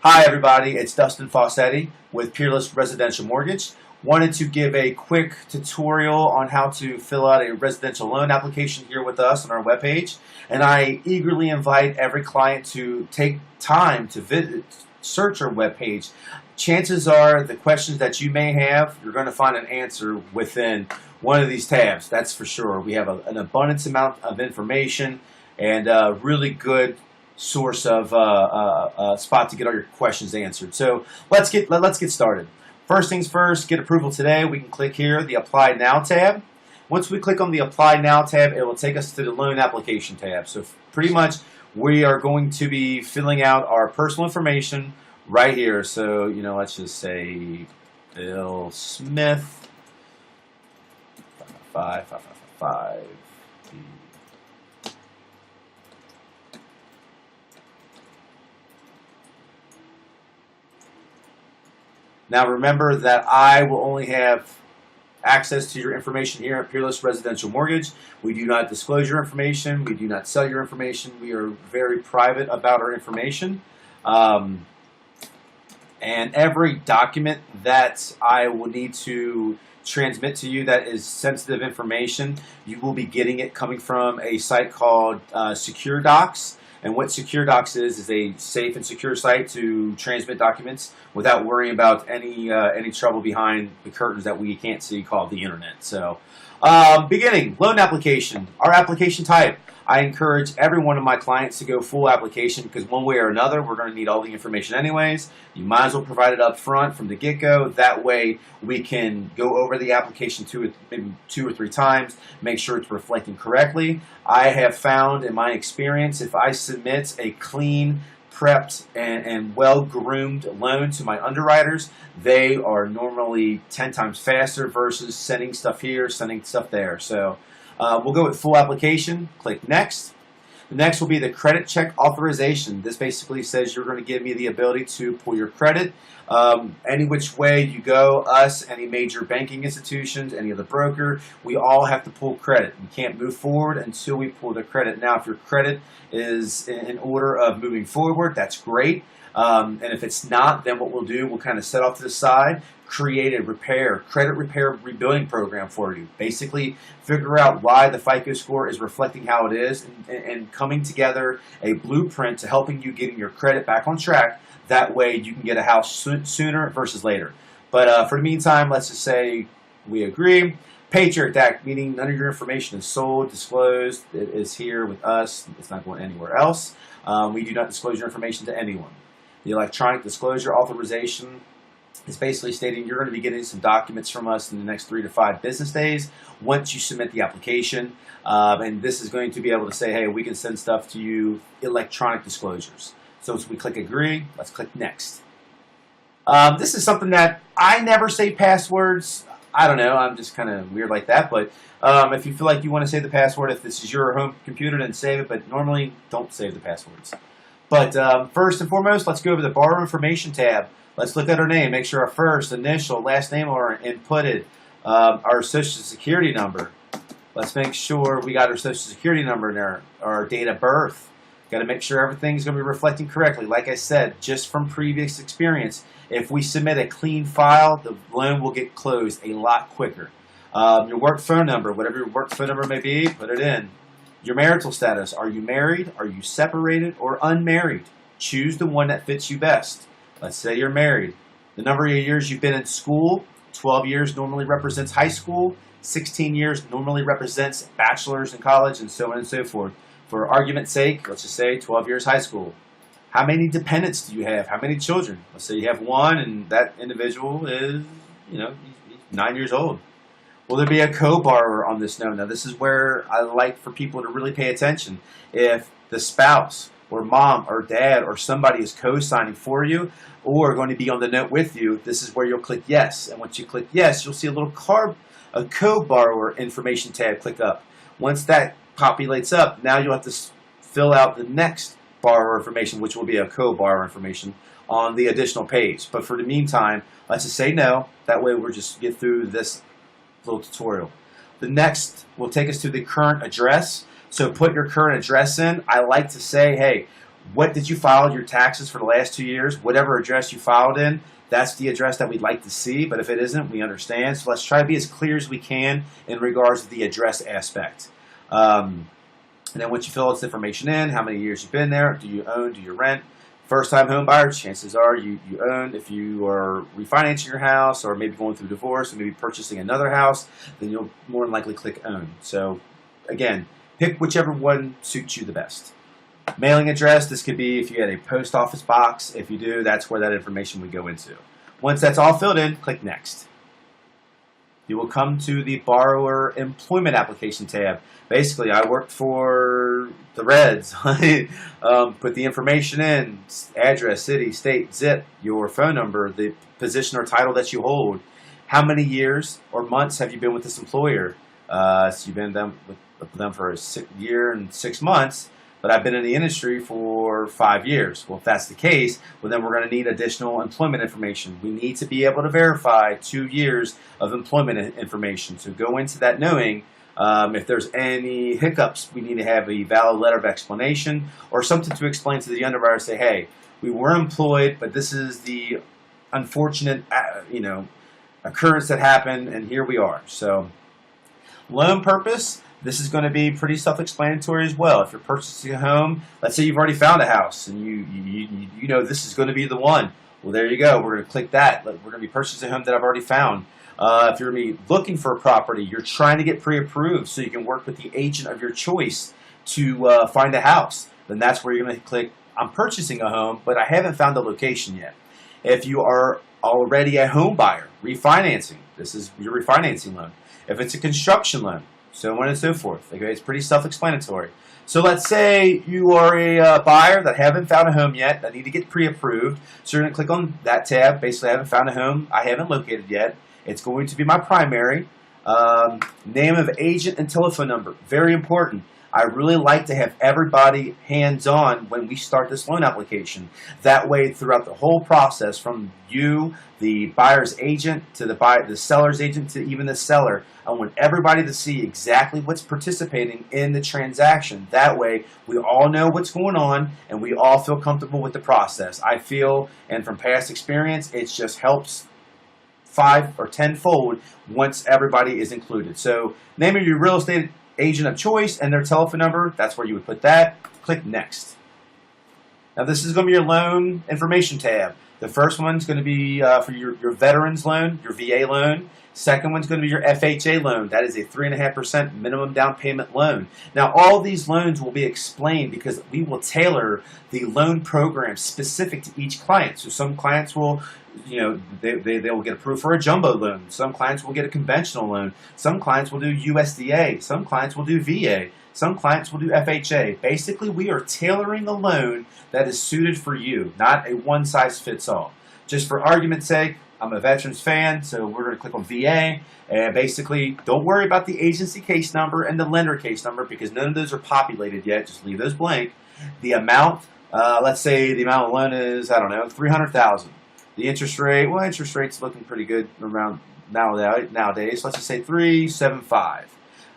Hi everybody, it's Dustin Fawcetti with Peerless Residential Mortgage. Wanted to give a quick tutorial on how to fill out a residential loan application here with us on our webpage. And I eagerly invite every client to take time to search our webpage. Chances are the questions that you may have, you're going to find an answer within one of these tabs, that's for sure. We have an abundance amount of information and really good source of spot to get all your questions answered. So let's get started. First things first, get approval today. We can click here, the Apply Now tab. Once we click on the Apply Now tab, it will take us to the Loan Application tab. So pretty much we are going to be filling out our personal information right here. So, let's just say Bill Smith, 55555. Now remember that I will only have access to your information here at Peerless Residential Mortgage. We do not disclose your information. We do not sell your information. We are very private about our information. And every document that I will need to transmit to you that is sensitive information, you will be getting it coming from a site called Secure Docs. And what Secure Docs is a safe and secure site to transmit documents without worrying about any trouble behind the curtains that we can't see called the internet. So, beginning, loan application. Our application type. I encourage every one of my clients to go full application because one way or another, we're going to need all the information anyways. You might as well provide it up front from the get-go. That way, we can go over the application maybe two or three times, make sure it's reflecting correctly. I have found in my experience, if I submit a clean, prepped, and well-groomed loan to my underwriters, they are normally 10 times faster versus sending stuff here, sending stuff there. So we'll go with full application, click next. The next will be the credit check authorization. This basically says you're going to give me the ability to pull your credit. Any which way you go, us, any major banking institutions, any other broker, we all have to pull credit. We can't move forward until we pull the credit. Now, if your credit is in order of moving forward, that's great. And if it's not, then what we'll do, we'll kind of set off to the side, create a credit repair rebuilding program for you. Basically, figure out why the FICO score is reflecting how it is and coming together a blueprint to helping you getting your credit back on track. That way you can get a house sooner versus later. But for the meantime, let's just say we agree. Patriot Act, meaning none of your information is sold, disclosed. It is here with us. It's not going anywhere else. We do not disclose your information to anyone. The electronic disclosure authorization is basically stating you're going to be getting some documents from us in the next 3 to 5 business days once you submit the application. And this is going to be able to say, hey, we can send stuff to you, electronic disclosures. So as we click agree, let's click next. This is something that I never say passwords. I don't know, I'm just kind of weird like that. But if you feel like you want to save the password, if this is your home computer, then save it. But normally, don't save the passwords. But first and foremost, let's go over the borrower information tab. Let's look at our name, make sure our first, initial, last name are inputted, our social security number. Let's make sure we got our social security number in there, our date of birth. Got to make sure everything's going to be reflecting correctly. Like I said, just from previous experience, if we submit a clean file, the loan will get closed a lot quicker. Your work phone number, whatever your work phone number may be, put it in. Your marital status, are you married, are you separated, or unmarried? Choose the one that fits you best. Let's say you're married. The number of years you've been in school, 12 years normally represents high school, 16 years normally represents bachelor's in college, and so on and so forth. For argument's sake, let's just say 12 years high school. How many dependents do you have? How many children? Let's say you have one, and that individual is, he's 9 years old. Will there be a co-borrower on this note? Now, this is where I like for people to really pay attention. If the spouse or mom or dad or somebody is co-signing for you or going to be on the note with you, this is where you'll click yes. And once you click yes, you'll see a little a co-borrower information tab click up. Once that populates up, now you'll have to fill out the next borrower information, which will be a co-borrower information on the additional page. But for the meantime, let's just say no. That way we'll just get through this little tutorial. The next will take us to the current address. So put your current address in. I like to say, hey, what did you file your taxes for the last 2 years? Whatever address you filed in, that's the address that we'd like to see. But if it isn't, we understand. So let's try to be as clear as we can in regards to the address aspect. And then once you fill this information in, how many years you've been there, do you own, do you rent? First-time home buyer, chances are you own. If you are refinancing your house or maybe going through divorce or maybe purchasing another house, then you'll more than likely click own. So again, pick whichever one suits you the best. Mailing address, this could be if you had a post office box. If you do, that's where that information would go into. Once that's all filled in, click Next. You will come to the Borrower Employment Application tab. Basically, I worked for the Reds. Put the information in, address, city, state, zip, your phone number, the position or title that you hold. How many years or months have you been with this employer? So you've been with them for a year and 6 months, but I've been in the industry for 5 years. Well, if that's the case, well, then we're going to need additional employment information. We need to be able to verify 2 years of employment information. So go into that knowing if there's any hiccups, we need to have a valid letter of explanation or something to explain to the underwriter. Say, hey, we were employed, but this is the unfortunate, occurrence that happened, and here we are. So, loan purpose. This is going to be pretty self-explanatory as well. If you're purchasing a home, let's say you've already found a house and you know this is going to be the one. Well, there you go. We're going to click that. We're going to be purchasing a home that I've already found. If you're going to be looking for a property, you're trying to get pre-approved so you can work with the agent of your choice to find a house. Then that's where you're going to click, I'm purchasing a home, but I haven't found a location yet. If you are already a home buyer, refinancing, this is your refinancing loan. If it's a construction loan, so on and so forth. Okay, it's pretty self-explanatory. So let's say you are a buyer that haven't found a home yet, that need to get pre-approved. So you're going to click on that tab. Basically, I haven't found a home I haven't located yet. It's going to be my primary. Name of agent and telephone number. Very important. I really like to have everybody hands-on when we start this loan application. That way, throughout the whole process, from you, the buyer's agent, to the seller's agent, to even the seller, I want everybody to see exactly what's participating in the transaction. That way, we all know what's going on, and we all feel comfortable with the process. I feel, and from past experience, it just helps 5 or 10-fold once everybody is included. So, name of your real estate agent of choice and their telephone number, that's where you would put that. Click Next. Now this is going to be your loan information tab. The first one's going to be for your veterans loan, your VA loan. Second one's going to be your FHA loan. That is a 3.5% minimum down payment loan. Now all these loans will be explained because we will tailor the loan program specific to each client. So some clients will, they will get approved for a jumbo loan. Some clients will get a conventional loan. Some clients will do USDA. Some clients will do VA. Some clients will do FHA. Basically, we are tailoring a loan that is suited for you, not a one-size-fits-all. Just for argument's sake, I'm a veterans fan, so we're going to click on VA. And basically, don't worry about the agency case number and the lender case number because none of those are populated yet. Just leave those blank. The amount, let's say the amount of loan is, $300,000. The interest rate, interest rate's looking pretty good around nowadays. Let's just say 3.75.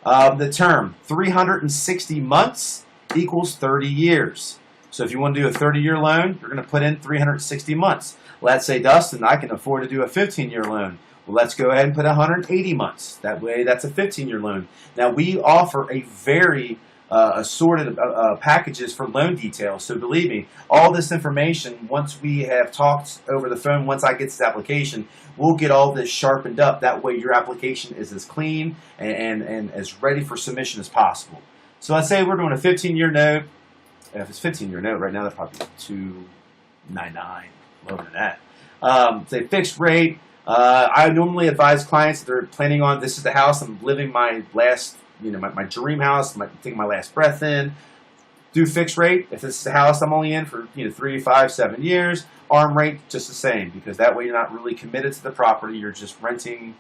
The term, 360 months equals 30 years. So if you want to do a 30-year loan, you're going to put in 360 months. Let's say, Dustin, I can afford to do a 15-year loan. Well, let's go ahead and put 180 months. That way, that's a 15-year loan. Now, we offer a very assorted packages for loan details. So believe me, all this information, once we have talked over the phone, once I get this application, we'll get all this sharpened up. That way your application is as clean and as ready for submission as possible. So let's say we're doing a 15-year note. If it's a 15-year note right now, that's probably $299, lower than that. Say fixed rate. I normally advise clients that they're planning on, this is the house I'm living my last, my dream house, taking my last breath in. Do fixed rate. If this is the house I'm only in for 3, 5, 7 years, arm rate just the same because that way you're not really committed to the property. You're just renting,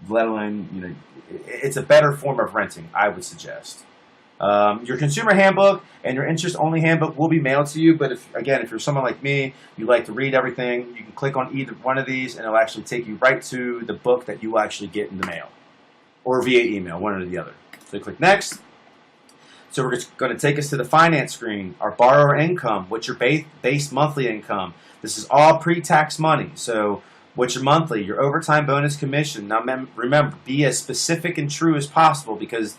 let alone it's a better form of renting, I would suggest. Your consumer handbook and your interest-only handbook will be mailed to you, but if you're someone like me, you like to read everything, you can click on either one of these and it'll actually take you right to the book that you will actually get in the mail or via email, one or the other. So click Next. So we're just going to take us to the finance screen. Our borrower income, what's your base monthly income? This is all pre-tax money. So what's your monthly, your overtime bonus commission? Now remember, be as specific and true as possible because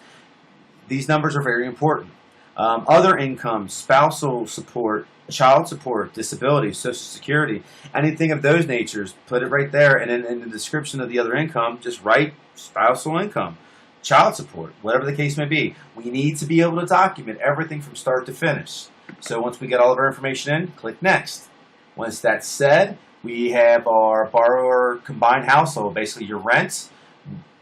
these numbers are very important. Other income, spousal support, child support, disability, Social Security, anything of those natures, put it right there. And in the description of the other income, just write spousal income, child support, whatever the case may be. We need to be able to document everything from start to finish. So once we get all of our information in, click Next. Once that's said, we have our borrower combined household, basically your rent.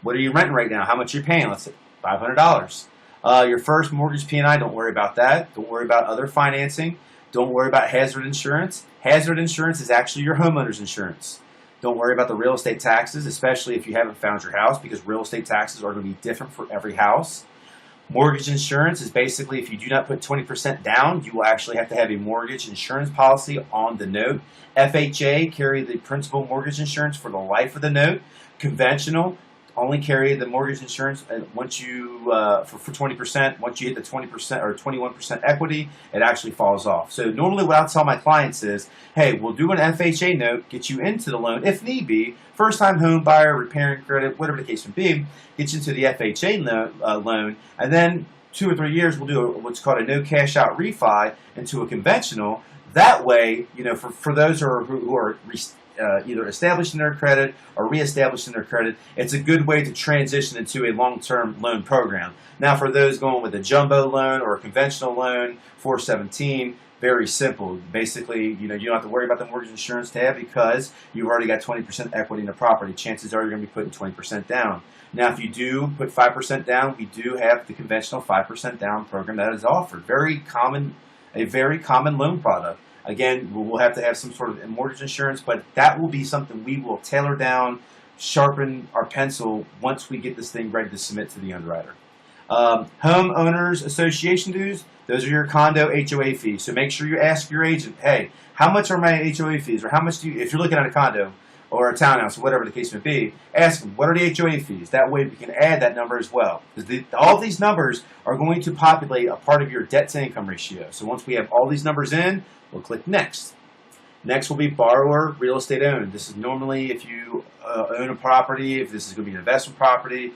What are you renting right now? How much are you paying? Let's say $500. Your first mortgage P&I, don't worry about that. Don't worry about other financing. Don't worry about hazard insurance. Hazard insurance is actually your homeowner's insurance. Don't worry about the real estate taxes, especially if you haven't found your house, because real estate taxes are going to be different for every house. Mortgage insurance is basically if you do not put 20% down, you will actually have to have a mortgage insurance policy on the note. FHA carry the principal mortgage insurance for the life of the note. Conventional only carry the mortgage insurance once you for 20%. Once you hit the 20% or 21% equity, it actually falls off. So normally what I'll tell my clients is, hey, we'll do an FHA note, get you into the loan if need be. First-time home buyer, repairing credit, whatever the case may be, get you into the FHA loan, and then 2 or 3 years we'll do what's called a no cash out refi into a conventional. That way, you know, for those who are either establishing their credit or reestablishing their credit, it's a good way to transition into a long-term loan program. Now, for those going with a jumbo loan or a conventional loan, 417, very simple. Basically, you don't have to worry about the mortgage insurance tab because you've already got 20% equity in the property. Chances are you're going to be putting 20% down. Now, if you do put 5% down, we do have the conventional 5% down program that is offered. A very common loan product. Again, we'll have to have some sort of mortgage insurance, but that will be something we will tailor down, sharpen our pencil once we get this thing ready to submit to the underwriter. Homeowners association dues, those are your condo HOA fees. So make sure you ask your agent, hey, how much are my HOA fees? Or how much do you, if you're looking at a condo or a townhouse or whatever the case may be, ask them, what are the HOA fees? That way we can add that number as well. Because all these numbers are going to populate a part of your debt to income ratio. So once we have all these numbers in, we'll click Next. Next will be borrower real estate owned. This is normally if you own a property, if this is going to be an investment property,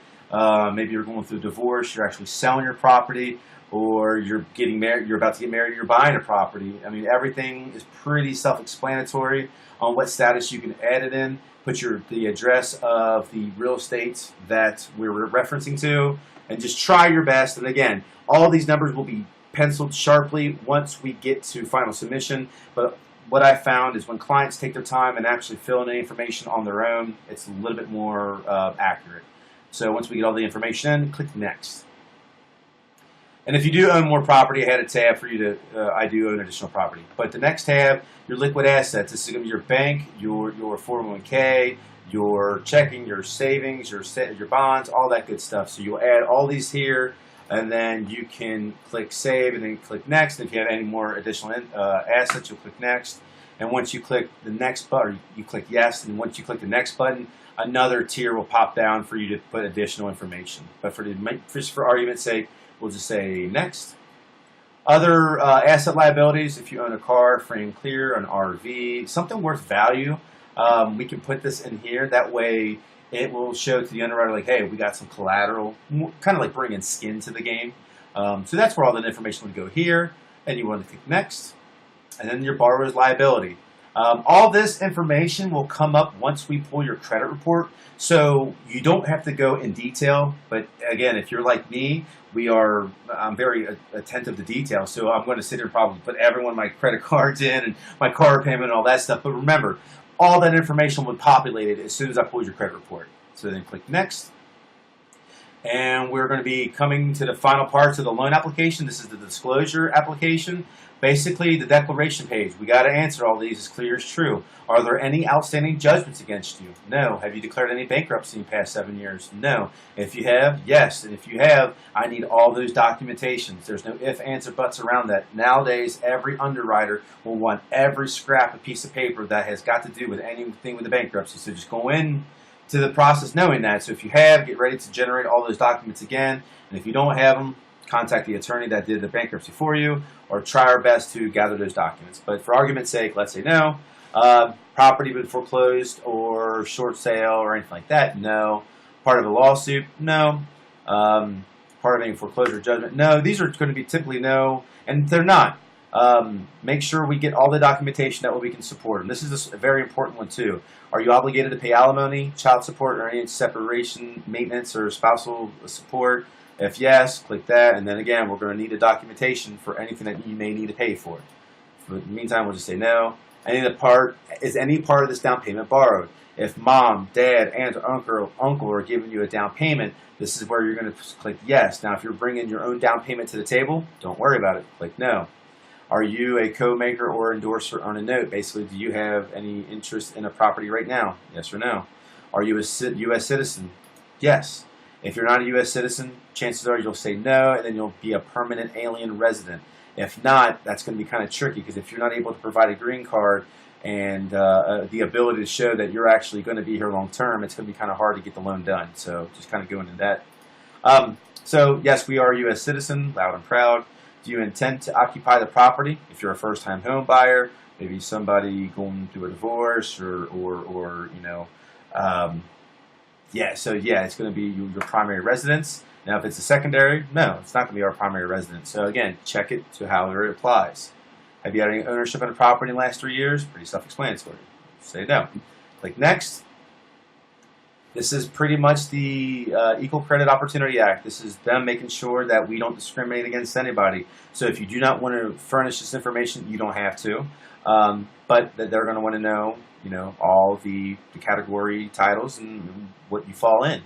maybe you're going through a divorce, you're actually selling your property, or you're getting married, you're about to get married, you're buying a property. I mean, everything is pretty self-explanatory on what status you can add it in. Put the address of the real estate that we're referencing to, and just try your best. And again, all these numbers will be penciled sharply once we get to final submission. But what I found is when clients take their time and actually fill in the information on their own, it's a little bit more accurate. So once we get all the information in, click Next. And if you do own more property, I had a tab for you to, I do own additional property. But the next tab, your liquid assets. This is going to be your bank, your 401k, your checking, your savings, your bonds, all that good stuff. So you'll add all these here, and then you can click Save, and then click Next. And if you have any more additional assets, you'll click Next. And once you click the next button, you click Yes, and once you click the next button, another tier will pop down for you to put additional information. But just for argument's sake, we'll just say Next. Other asset liabilities, if you own a car, free and clear, an RV, something worth value, we can put this in here. That way it will show to the underwriter like, hey, we got some collateral, kind of like bringing skin to the game. So that's where all that information would go here. And you want to click Next. And then your borrower's liability. All this information will come up once we pull your credit report, so you don't have to go in detail. But again, if you're like me, I'm very attentive to detail, so I'm going to sit here and probably put every one of my credit cards in and my car payment and all that stuff. But remember, all that information will populate it as soon as I pull your credit report. So then click Next. And we're going to be coming to the final parts of the loan application. This is the disclosure application. Basically, the declaration page. We got to answer all these as clear as true. Are there any outstanding judgments against you? No. Have you declared any bankruptcy in the past 7 years? No. If you have, yes. And if you have, I need all those documentations. There's no ifs, ands, or buts around that. Nowadays, every underwriter will want every scrap of piece of paper that has got to do with anything with the bankruptcy. So just go in to the process knowing that. So if you have, get ready to generate all those documents again. And if you don't have them, contact the attorney that did the bankruptcy for you, or try our best to gather those documents. But for argument's sake, let's say no. Property been foreclosed or short sale or anything like that? No. Part of a lawsuit? No. Part of any foreclosure judgment? No. These are going to be typically no, and they're not. Make sure we get all the documentation that way we can support them. This is a very important one too. Are you obligated to pay alimony, child support, or any separation, maintenance, or spousal support? If yes, click that, and then again, we're going to need a documentation for anything that you may need to pay for. For the meantime, we'll just say no. Is any part of this down payment borrowed? If mom, dad, aunt, or uncle are giving you a down payment, this is where you're going to click yes. Now, if you're bringing your own down payment to the table, don't worry about it. Click no. Are you a co-maker or endorser on a note? Basically, do you have any interest in a property right now? Yes or no. Are you a U.S. citizen? Yes. If you're not a U.S. citizen, chances are you'll say no, and then you'll be a permanent alien resident. If not, that's going to be kind of tricky, because if you're not able to provide a green card and the ability to show that you're actually going to be here long term, it's going to be kind of hard to get the loan done. So just kind of go into that. So yes, we are a U.S. citizen, loud and proud. Do you intend to occupy the property? If you're a first-time home buyer, maybe somebody going through a divorce, or you know, it's going to be your primary residence. Now, if it's a secondary, no, it's not going to be our primary residence. So again, check it to however it applies. Have you had any ownership in a property in the last 3 years? Pretty self-explanatory. Say no. Click next. This is pretty much the Equal Credit Opportunity Act. This is them making sure that we don't discriminate against anybody. So if you do not want to furnish this information, you don't have to. But they're going to want to know, you know, all the category titles and what you fall in.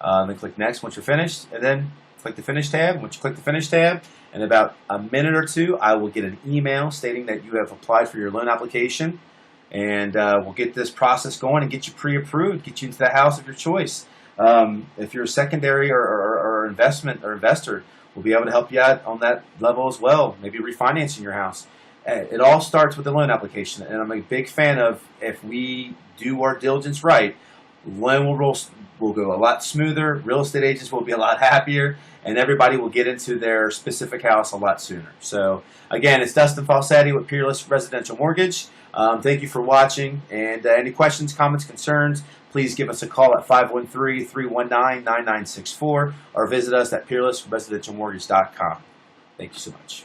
Then click next once you're finished, and then click the Finish tab. Once you click the Finish tab, in about a minute or two, I will get an email stating that you have applied for your loan application. And we'll get this process going and get you pre-approved, get you into the house of your choice. If you're a secondary or investor, we'll be able to help you out on that level as well, maybe refinancing your house. It all starts with the loan application, and I'm a big fan of, if we do our diligence right, loan will go a lot smoother, real estate agents will be a lot happier, and everybody will get into their specific house a lot sooner. So again, it's Dustin Falsetti with Peerless Residential Mortgage. Thank you for watching, and any questions, comments, concerns, please give us a call at 513-319-9964 or visit us at peerlessresidentialmortgage.com. Thank you so much.